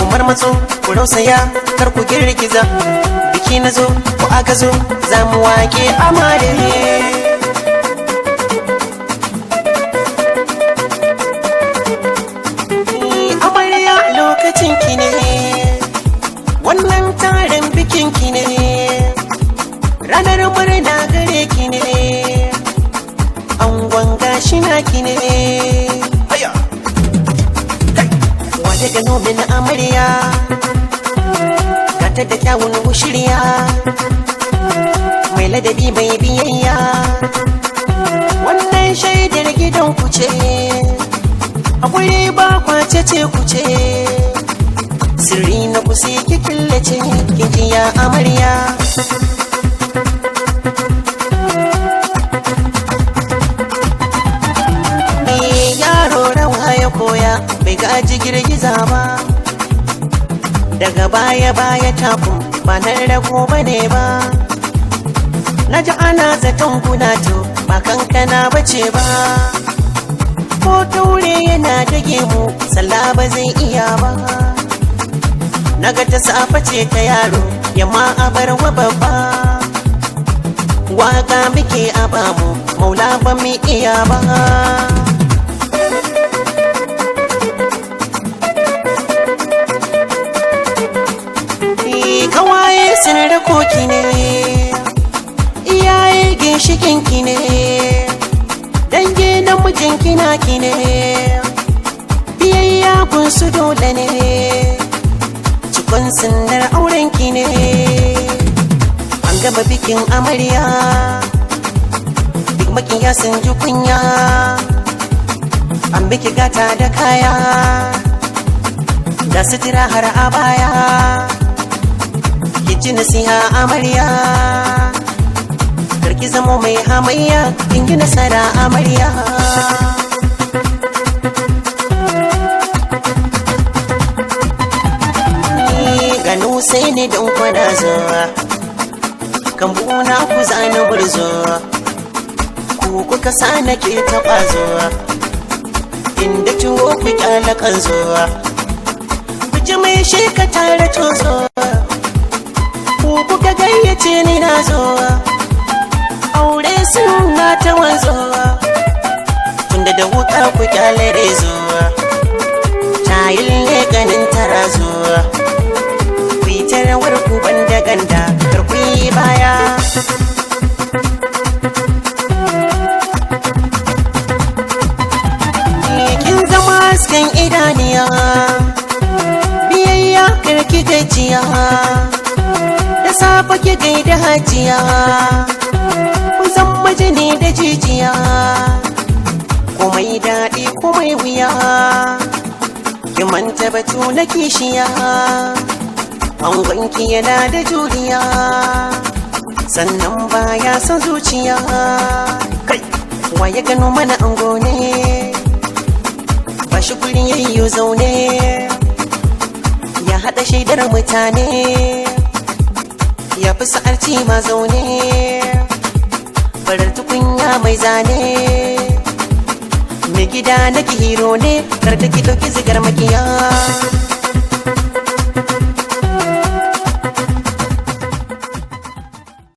kumar matso ku rausaya kar ku girgiza biki na zo ku aka zo za mu wake amare amarya lokacin ki ne wannan tarin bikin ki ne ranar murna gare ki ne angon gashi na ki ne wata gano min amarya gata da kyawun wushirya mai ladabi mai biyayya wannan shaidar gidan ku ce akwai ba kwace ce ku ce sirri na ku sai ki killace kinjiya amarya koya bai gaji girgiza ba daga baya taku ba nan rago bane ba naji ana zaton gunato ba kankana bace ba ko taure yana dage mu sallah ba zai iya ba naga ta safa ce ta yaro yamma a bar wa babba waka muke a bamu maula ba mu iya ba kawaye sun rakoki ne iyaye ginshikinki ne dange namijinki naki ne biyayya gunsu dole ne cikon sandar aurenki ne an gaba bikin amarya duk makiya sun ji kunya an biki gata da kaya da sutura har a baya ji nasiha amarya karki zamo mai hamayya kin yi nasara amarya gano sai ne don kwana zuwa kan buna ku zana burzo ku kuka sa nake taɓa zuwa inda tuwo ku kyala kan zuwa ku ji mai sheka tare tozo kuka gayyace ni na zo aure suna ta wanzo tunda da wuka ku kyalare zo tayin ne ganin tara zo ku yi tarawar ku banda ganda kar ku yi baya kin zama hasken idaniya biyayya karki gajiya safa ki gaida hajiya kun san majini da jijiya komai daɗi komai wuya ki manta batu na kishiya angonki yana da juriya sannan baya son zuciya kai wa ya gano mana ango ne ba shi gurin yayyo zaune ya haɗa shaidar mutane ya fi sa'arci ma zaune farar tukunya mai zane mai gida na hiro ne kar da ki ɗauki zigar makiya